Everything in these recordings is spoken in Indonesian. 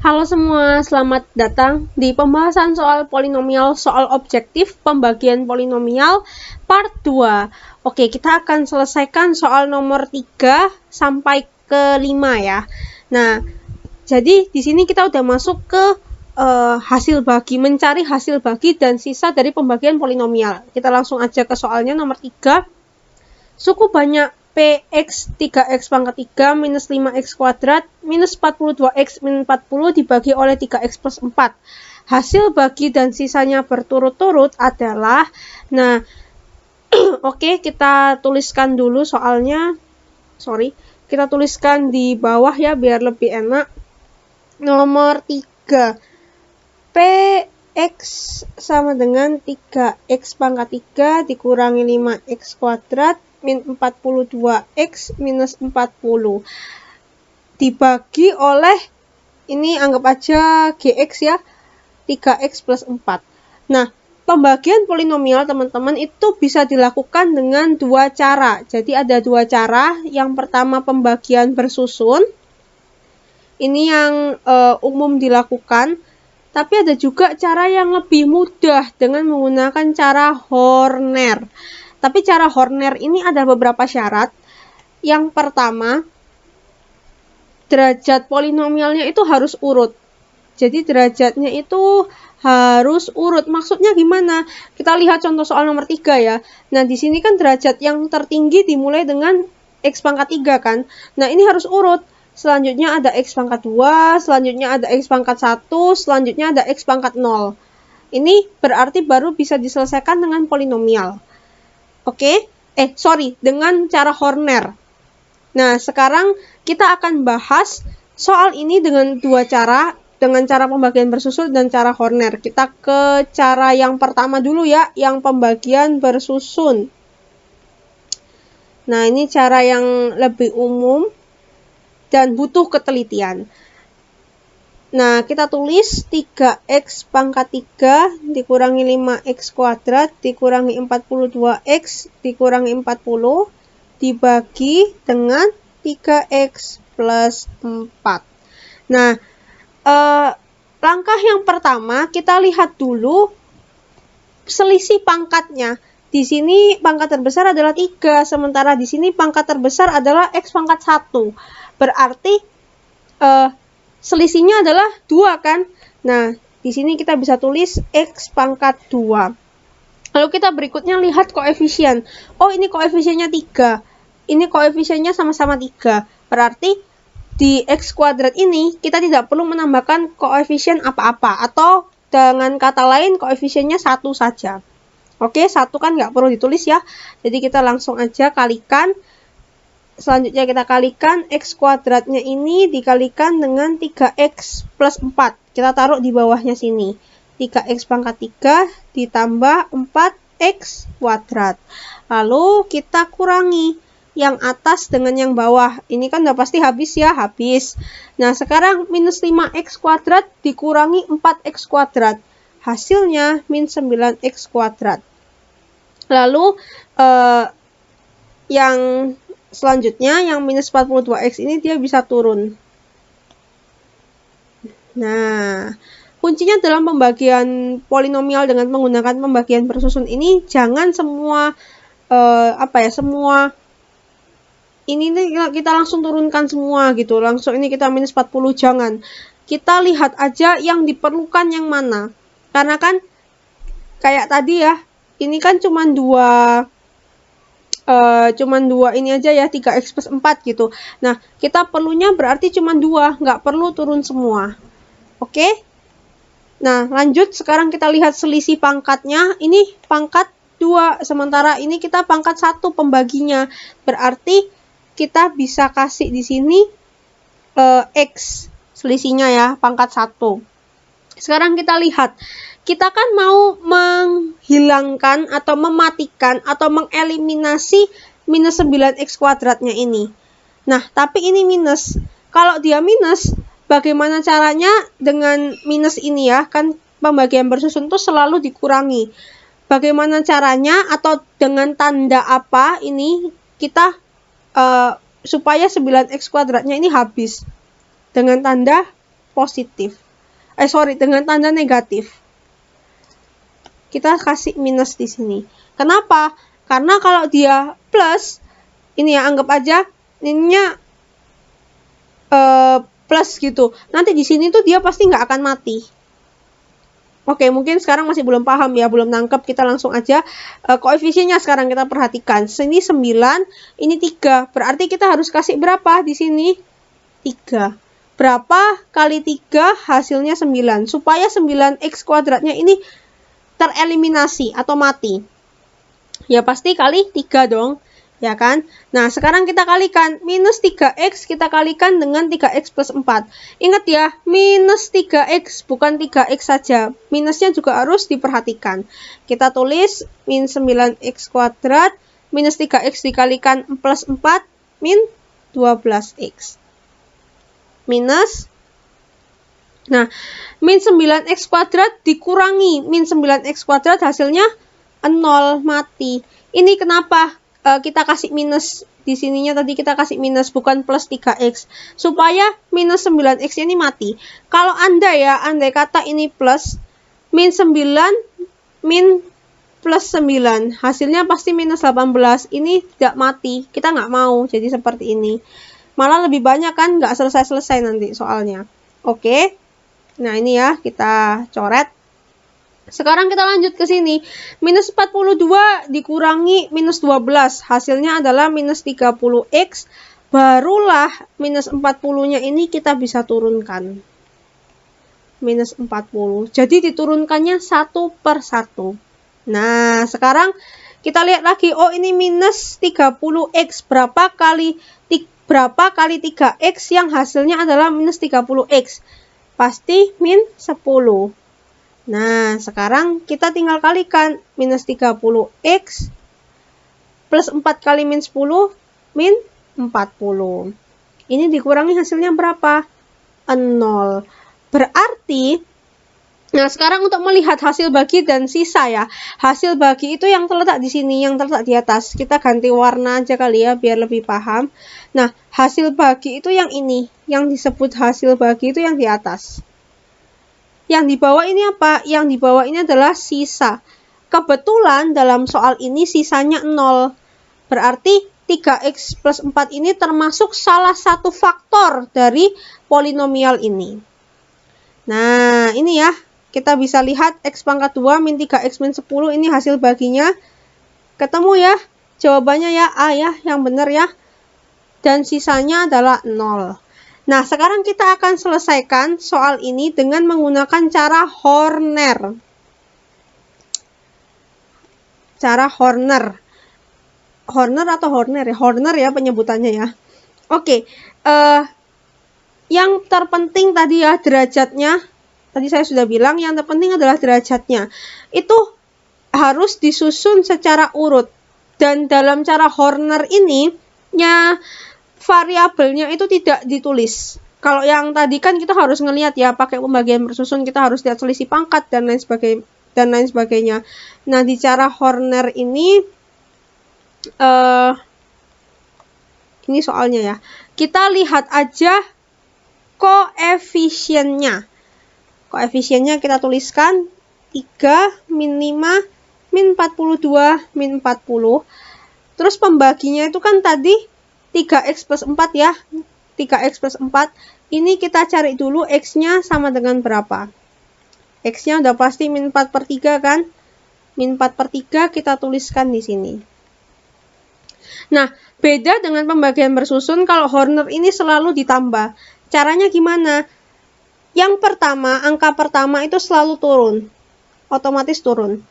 Halo semua, selamat datang di pembahasan soal polinomial, soal objektif pembagian polinomial part 2. Oke, kita akan selesaikan soal nomor 3 sampai ke 5 ya. Nah, jadi di sini kita udah masuk ke hasil bagi, mencari hasil bagi dan sisa dari pembagian polinomial. Kita langsung aja ke soalnya nomor 3. Suku banyak Px 3x pangkat 3 minus 5x kuadrat minus 42x minus 40 dibagi oleh 3x plus 4. Hasil bagi dan sisanya berturut-turut adalah, nah oke, kita tuliskan dulu soalnya. Kita tuliskan di bawah ya biar lebih enak. Nomor 3. Px sama dengan 3x pangkat 3 dikurangi 5x kuadrat min 42x minus 40 dibagi oleh, ini anggap aja gx ya, 3x plus 4. Nah, pembagian polinomial teman-teman itu bisa dilakukan dengan dua cara. Jadi ada dua cara. Yang pertama pembagian bersusun. Ini yang umum dilakukan. Tapi ada juga cara yang lebih mudah dengan menggunakan cara Horner. Tapi cara Horner ini ada beberapa syarat. Yang pertama, derajat polinomialnya itu harus urut. Jadi derajatnya itu harus urut. Maksudnya gimana? Kita lihat contoh soal nomor 3 ya. Nah, di sini kan derajat yang tertinggi dimulai dengan x pangkat 3 kan. Nah, ini harus urut. Selanjutnya ada x pangkat 2, selanjutnya ada x pangkat 1, selanjutnya ada x pangkat 0. Ini berarti baru bisa diselesaikan dengan polinomial. Oke, dengan cara Horner. Nah, sekarang kita akan bahas soal ini dengan dua cara, dengan cara pembagian bersusun dan cara Horner. Kita ke cara yang pertama dulu ya, yang pembagian bersusun. Nah, ini cara yang lebih umum dan butuh ketelitian. Nah, kita tulis 3x pangkat 3 dikurangi 5x kuadrat dikurangi 42x dikurangi 40 dibagi dengan 3x plus 4. Nah, langkah yang pertama kita lihat dulu selisih pangkatnya. Di sini pangkat terbesar adalah 3, sementara di sini pangkat terbesar adalah x pangkat 1. Berarti selisihnya adalah 2 kan? Nah, di sini kita bisa tulis x pangkat 2. Lalu kita berikutnya lihat koefisien. Oh, ini koefisiennya 3. Ini koefisiennya sama-sama 3. Berarti di x kuadrat ini kita tidak perlu menambahkan koefisien apa-apa. Atau dengan kata lain koefisiennya 1 saja. Oke, 1 kan nggak perlu ditulis ya. Jadi kita langsung aja kalikan. Selanjutnya kita kalikan x kuadratnya ini dikalikan dengan 3x plus 4. Kita taruh di bawahnya sini. 3x pangkat 3 ditambah 4x kuadrat. Lalu kita kurangi yang atas dengan yang bawah. Ini kan udah pasti habis ya, habis. Nah, sekarang minus 5x kuadrat dikurangi 4x kuadrat. Hasilnya min 9x kuadrat. Lalu yang selanjutnya, yang minus 42x ini dia bisa turun. Nah, kuncinya dalam pembagian polinomial dengan menggunakan pembagian bersusun ini, jangan semua, semua ini kita langsung turunkan semua gitu. Langsung ini kita minus 40, jangan. Kita lihat aja yang diperlukan yang mana. Karena kan, kayak tadi ya, ini kan cuma dua ini aja ya, 3x plus 4 gitu. Nah, kita perlunya berarti cuma 2, nggak perlu turun semua. Oke? Nah, lanjut. Sekarang kita lihat selisih pangkatnya. Ini pangkat 2, sementara ini kita pangkat 1 pembaginya. Berarti kita bisa kasih di sini x selisihnya ya, pangkat 1. Sekarang kita lihat. Kita kan mau menghilangkan atau mematikan atau mengeliminasi minus 9x kuadratnya ini. Nah, tapi ini minus. Kalau dia minus, bagaimana caranya dengan minus ini ya? Kan pembagian bersusun itu selalu dikurangi. Bagaimana caranya atau dengan tanda apa ini kita supaya 9x kuadratnya ini habis? Dengan tanda positif. Dengan tanda negatif. Kita kasih minus di sini. Kenapa? Karena kalau dia plus, ini ya anggap aja ininya plus gitu. Nanti di sini tuh dia pasti nggak akan mati. Oke, mungkin sekarang masih belum paham ya, belum nangkep. Kita langsung aja koefisiennya sekarang kita perhatikan. Sini 9, ini 3. Berarti kita harus kasih berapa di sini? 3. Berapa kali 3 hasilnya 9. Supaya 9x kuadratnya ini tereliminasi atau mati. Ya pasti kali 3 dong. Ya kan? Nah, sekarang kita kalikan. Minus 3x kita kalikan dengan 3x plus 4. Ingat ya, minus 3x, bukan 3x saja. Minusnya juga harus diperhatikan. Kita tulis min 9x kuadrat, minus 3x dikalikan plus 4, min 12x. Minus, nah, min 9x kuadrat dikurangi min 9x kuadrat hasilnya 0, mati. Ini kenapa kita kasih minus di sininya, tadi kita kasih minus bukan plus 3x, supaya minus 9x ini mati. Kalau andai kata ini plus, min 9 min plus 9 hasilnya pasti minus 18. Ini tidak mati, kita nggak mau jadi seperti ini, malah lebih banyak kan, nggak selesai nanti soalnya. Oke, nah ini ya kita coret. Sekarang kita lanjut ke sini. Minus 42 dikurangi minus 12. Hasilnya adalah minus 30x. Barulah minus 40-nya ini kita bisa turunkan. Minus 40. Jadi diturunkannya satu per satu. Nah, sekarang kita lihat lagi. Oh, ini minus 30x. Berapa kali 3x yang hasilnya adalah minus 30x? Pasti min 10. Nah, sekarang kita tinggal kalikan. Minus 30x plus 4 kali min 10, min 40. Ini dikurangi hasilnya berapa? 0. Berarti, nah sekarang untuk melihat hasil bagi dan sisa ya. Hasil bagi itu yang terletak di sini, yang terletak di atas. Kita ganti warna aja kali ya, biar lebih paham. Nah, hasil bagi itu yang ini. Yang disebut hasil bagi itu yang di atas. Yang di bawah ini apa? Yang di bawah ini adalah sisa. Kebetulan dalam soal ini sisanya 0. Berarti 3x plus 4 ini termasuk salah satu faktor dari polinomial ini. Nah, ini ya. Kita bisa lihat x pangkat 2 min 3x min 10 ini hasil baginya. Ketemu ya? Jawabannya ya A ya, yang benar ya. Dan sisanya adalah 0. Nah, sekarang kita akan selesaikan soal ini dengan menggunakan cara Horner. Cara Horner. Horner atau Horner ya? Horner ya penyebutannya ya. Oke. Yang terpenting tadi ya derajatnya. Tadi saya sudah bilang yang terpenting adalah derajatnya. Itu harus disusun secara urut. Dan dalam cara Horner ini, ya variabelnya itu tidak ditulis. Kalau yang tadi kan kita harus ngelihat ya, pakai pembagian bersusun, kita harus lihat selisih pangkat dan lain sebagainya. Nah, di cara Horner ini ini soalnya ya. Kita lihat aja koefisiennya. Koefisiennya kita tuliskan 3 min 5 min 42 min 40. Terus pembaginya itu kan tadi 3x plus 4 ya. 3x plus 4. Ini kita cari dulu x-nya sama dengan berapa. X-nya udah pasti min 4 per 3 kan. Min 4 per 3 kita tuliskan di sini. Nah, beda dengan pembagian bersusun kalau Horner ini selalu ditambah. Caranya gimana? Yang pertama, angka pertama itu selalu turun. Otomatis turun.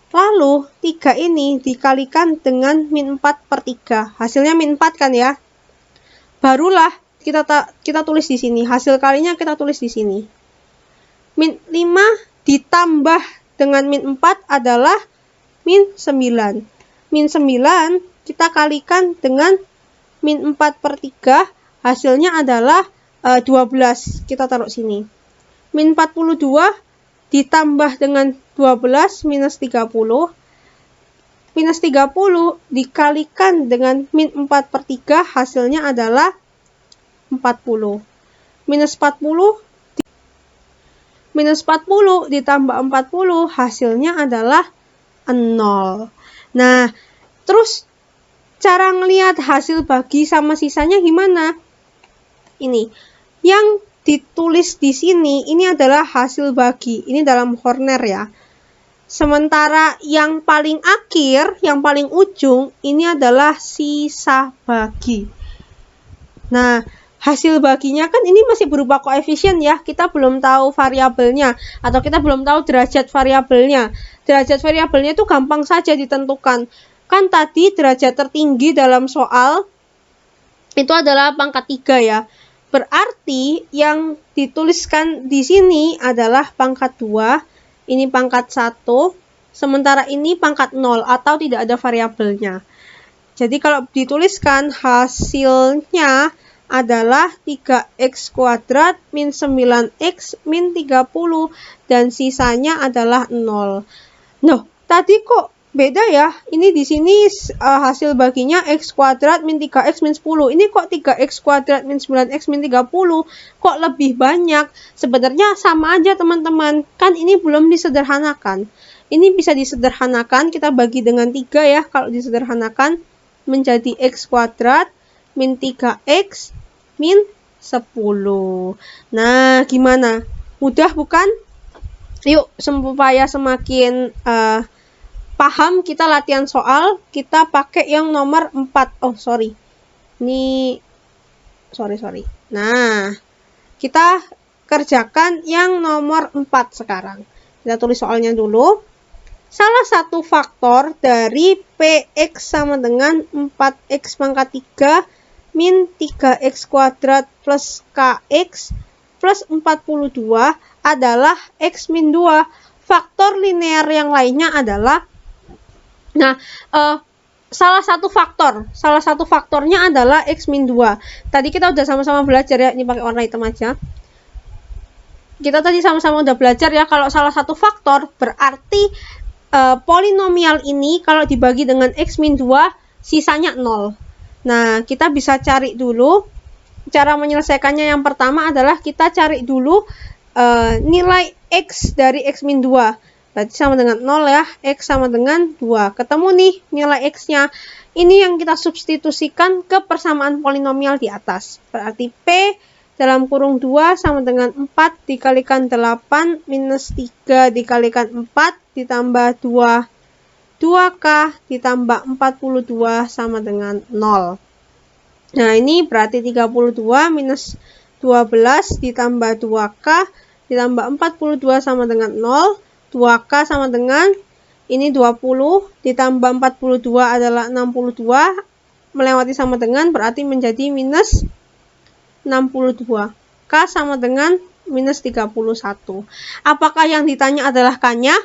Lalu, 3 ini dikalikan dengan min 4 per 3. Hasilnya min 4 kan ya? Barulah kita tulis di sini. Hasil kalinya kita tulis di sini. Min 5 ditambah dengan min 4 adalah min 9. Min 9 kita kalikan dengan min 4 per 3. Hasilnya adalah 12. Kita taruh sini. Min 42 ditambah dengan 12 minus 30. Minus 30 dikalikan dengan min 4 per 3 hasilnya adalah 40. Minus 40 minus 40 ditambah 40 hasilnya adalah 0. Nah, terus cara ngelihat hasil bagi sama sisanya gimana? Ini, yang ditulis di sini ini adalah hasil bagi, ini dalam Horner ya. Sementara yang paling akhir, yang paling ujung, ini adalah sisa bagi. Nah, hasil baginya kan ini masih berupa koefisien ya, kita belum tahu variabelnya, atau kita belum tahu derajat variabelnya. Derajat variabelnya itu gampang saja ditentukan. Kan tadi derajat tertinggi dalam soal itu adalah pangkat 3 ya. Berarti yang dituliskan di sini adalah pangkat 2. Ini pangkat 1, sementara ini pangkat 0 atau tidak ada variabelnya. Jadi kalau dituliskan hasilnya adalah 3x kuadrat min 9x min 30 dan sisanya adalah 0. Nah, tadi kok beda ya? Ini di sini hasil baginya x kuadrat min 3x min 10. Ini kok 3x kuadrat min 9x min 30? Kok lebih banyak? Sebenarnya sama aja teman-teman. Kan ini belum disederhanakan. Ini bisa disederhanakan. Kita bagi dengan 3 ya. Kalau disederhanakan menjadi x kuadrat min 3x min 10. Nah, gimana? Mudah bukan? Yuk, supaya semakin paham kita latihan soal, kita pakai yang nomor 4. Oh, sorry. Ini, sorry. Nah, kita kerjakan yang nomor 4 sekarang. Kita tulis soalnya dulu. Salah satu faktor dari Px sama dengan 4x pangkat 3 min 3x kuadrat plus Kx plus 42 adalah x min 2. Faktor linear yang lainnya adalah salah satu faktornya adalah x min 2. Tadi kita udah sama-sama belajar ya, ini pakai warna hitam aja. Kita tadi sama-sama udah belajar ya, kalau salah satu faktor berarti polinomial ini kalau dibagi dengan x min 2 sisanya 0. Nah, kita bisa cari dulu. Cara menyelesaikannya yang pertama adalah kita cari dulu nilai x dari x min 2. Berarti sama dengan 0 ya, x sama dengan 2. Ketemu nih nilai x-nya. Ini yang kita substitusikan ke persamaan polinomial di atas. Berarti P dalam kurung 2 sama dengan 4 dikalikan 8 minus 3 dikalikan 4 ditambah 2k ditambah 42 sama dengan 0. Nah, ini berarti 32 minus 12 ditambah 2k ditambah 42 sama dengan 0. 2k sama dengan ini 20 ditambah 42 adalah 62, melewati sama dengan berarti menjadi minus 62. K sama dengan minus 31. Apakah yang ditanya adalah K-nya?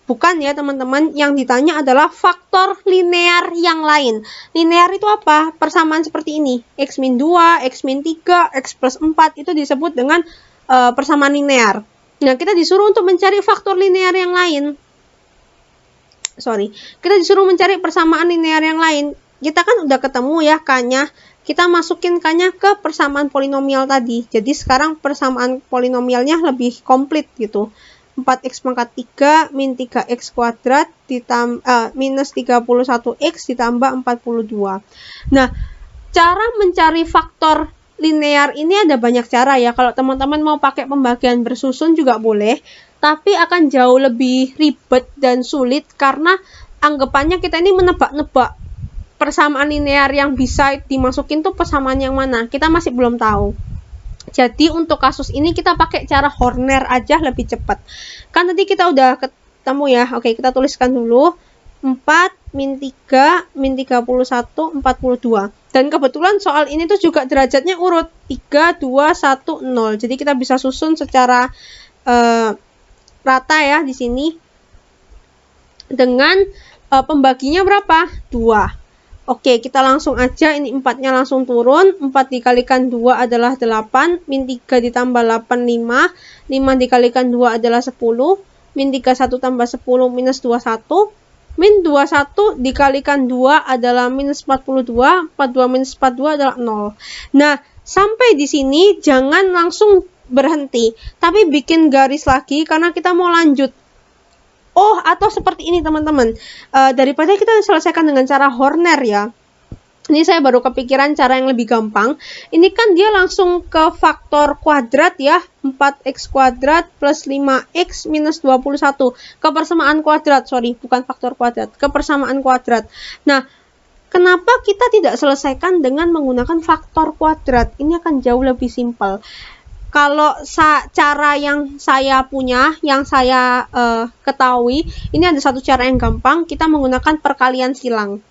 Bukan ya teman-teman, yang ditanya adalah faktor linear yang lain. Linear itu apa? Persamaan seperti ini, x min 2, x min 3, x plus 4 itu disebut dengan persamaan linear. Nah, kita disuruh untuk mencari faktor linear yang lain. Kita disuruh mencari persamaan linear yang lain. Kita kan udah ketemu ya K-nya. Kita masukin K-nya ke persamaan polinomial tadi. Jadi sekarang persamaan polinomialnya lebih komplit gitu. 4x pangkat 3 min 3x kuadrat minus 31x ditambah 42. Nah, cara mencari faktor linear ini ada banyak cara ya. Kalau teman-teman mau pakai pembagian bersusun juga boleh, tapi akan jauh lebih ribet dan sulit karena anggapannya kita ini menebak-nebak persamaan linear yang bisa dimasukin tuh persamaan yang mana. Kita masih belum tahu. Jadi untuk kasus ini kita pakai cara Horner aja lebih cepat. Kan tadi kita udah ketemu ya. Oke, kita tuliskan dulu. 4 min 3 min 31 42. Dan kebetulan soal ini tuh juga derajatnya urut 3 2 1 0. Jadi kita bisa susun secara rata ya di sini. Dengan pembaginya berapa? 2. Oke, kita langsung aja, ini 4-nya langsung turun. 4 dikalikan 2 adalah 8, min 3 ditambah 8, 5. 5 dikalikan 2 adalah 10. Min 31 tambah 10 minus 21. Min 21 dikalikan 2 adalah minus 42. 42 minus 42 adalah 0. Nah, sampai di sini jangan langsung berhenti, tapi bikin garis lagi karena kita mau lanjut. Oh, atau seperti ini teman-teman, daripada kita selesaikan dengan cara Horner ya, ini saya baru kepikiran cara yang lebih gampang. Ini kan dia langsung ke faktor kuadrat ya. 4x kuadrat plus 5x minus 21. Ke persamaan kuadrat, sorry, bukan faktor kuadrat. Ke persamaan kuadrat. Nah, kenapa kita tidak selesaikan dengan menggunakan faktor kuadrat? Ini akan jauh lebih simpel. Kalau cara yang saya punya, yang saya ketahui, ini ada satu cara yang gampang. Kita menggunakan perkalian silang.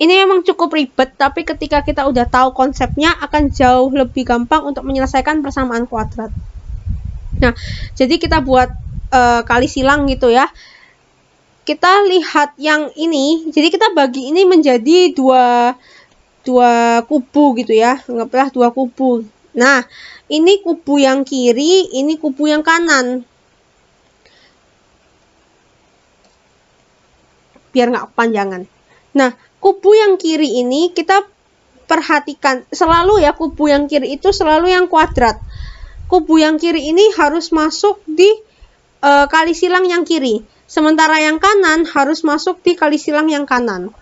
Ini memang cukup ribet, tapi ketika kita udah tahu konsepnya akan jauh lebih gampang untuk menyelesaikan persamaan kuadrat. Nah, jadi kita buat kali silang gitu ya. Kita lihat yang ini, jadi kita bagi ini menjadi dua kubu gitu ya, anggaplah 2 kubu. Nah, ini kubu yang kiri, ini kubu yang kanan. Biar nggak kepanjangan. Nah, kubu yang kiri ini kita perhatikan selalu ya, kubu yang kiri itu selalu yang kuadrat. Kubu yang kiri ini harus masuk di kali silang yang kiri, sementara yang kanan harus masuk di kali silang yang kanan.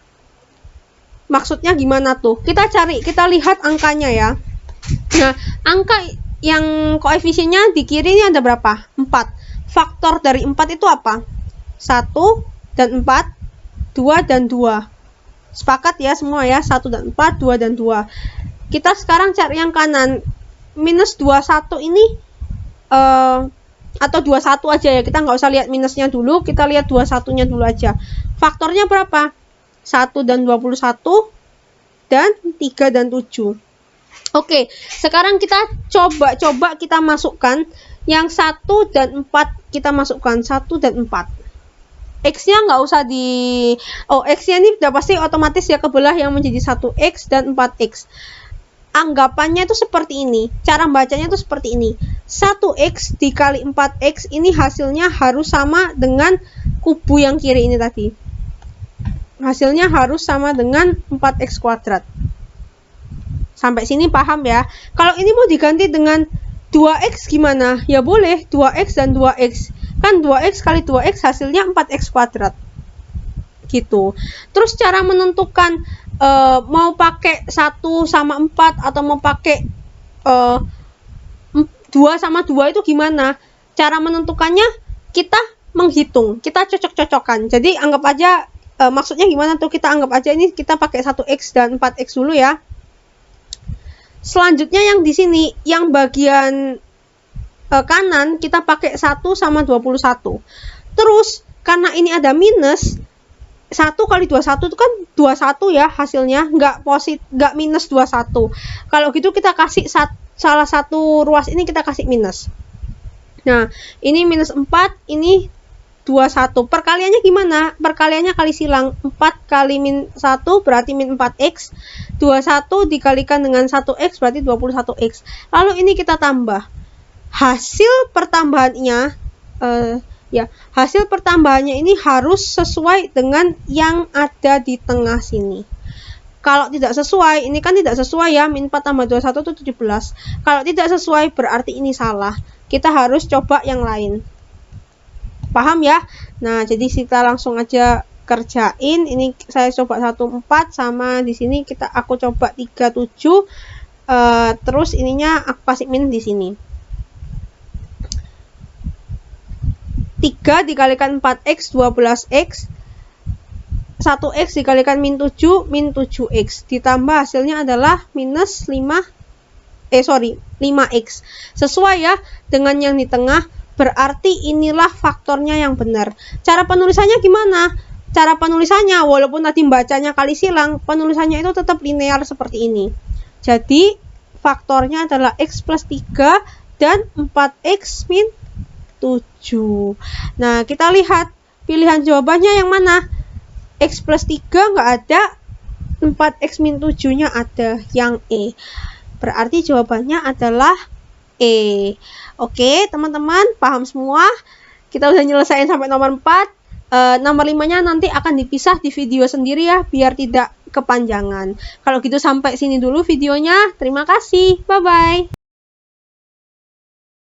Maksudnya gimana tuh? Kita lihat angkanya ya. Nah, angka yang koefisiennya di kiri ini ada berapa? 4. Faktor dari 4 itu apa? 1 dan 4, 2 dan 2. Sepakat ya semua ya, 1 dan 4, 2 dan 2. Kita sekarang cari yang kanan. Minus 21 ini atau 21 aja ya, kita nggak usah lihat minusnya dulu, kita lihat 21-nya dulu aja. Faktornya berapa? 1 dan 21 dan 3 dan 7. Oke, sekarang kita coba kita masukkan yang 1 dan 4, kita masukkan 1 dan 4. X-nya nggak usah X-nya ini udah pasti otomatis ya kebelah yang menjadi 1X dan 4X. Anggapannya itu seperti ini, cara bacanya itu seperti ini. 1X dikali 4X ini hasilnya harus sama dengan kubu yang kiri ini tadi. Hasilnya harus sama dengan 4X kuadrat. Sampai sini paham ya? Kalau ini mau diganti dengan 2X gimana? Ya boleh, 2X dan 2X. Kan 2X kali 2X hasilnya 4X kuadrat. Gitu. Terus cara menentukan mau pakai 1 sama 4 atau mau pakai 2 sama 2 itu gimana? Cara menentukannya kita menghitung, kita cocok-cocokan. Jadi anggap aja, maksudnya gimana tuh, kita anggap aja ini kita pakai 1X dan 4X dulu ya. Selanjutnya yang di sini, yang bagian kanan kita pakai 1 sama 21. Terus karena ini ada minus, 1 kali 21 itu kan 21 ya hasilnya, nggak minus 21. Kalau gitu kita kasih salah satu ruas ini kita kasih minus. Nah, ini minus 4, ini 21. Perkaliannya gimana? Perkaliannya kali silang. 4 kali min 1 berarti min 4X. 21 dikalikan dengan 1X berarti 21X. Lalu ini kita tambah. Hasil pertambahannya hasil pertambahannya ini harus sesuai dengan yang ada di tengah sini. Kalau tidak sesuai, ini kan tidak sesuai ya, min 4 tambah 21 itu 17. Kalau tidak sesuai berarti ini salah. Kita harus coba yang lain. Paham ya? Nah, jadi kita langsung aja kerjain. Ini saya coba 14 sama di sini aku coba 37. Terus ininya aku kasih min di sini. 3 dikalikan 4X 12X, 1X dikalikan min 7 min 7X, ditambah hasilnya adalah minus 5X. Sesuai ya dengan yang di tengah, berarti inilah faktornya yang benar. Cara penulisannya gimana? Cara penulisannya, walaupun tadi bacanya kali silang, penulisannya itu tetap linear seperti ini. Jadi faktornya adalah X plus 3 dan 4X min 7. Nah, kita lihat pilihan jawabannya yang mana? X plus 3 nggak ada, 4X min 7-nya ada, yang E. Berarti jawabannya adalah E. Oke, teman-teman, paham semua? Kita udah nyelesain sampai nomor 4. Nomor 5-nya nanti akan dipisah di video sendiri ya, biar tidak kepanjangan. Kalau gitu sampai sini dulu videonya. Terima kasih. Bye-bye.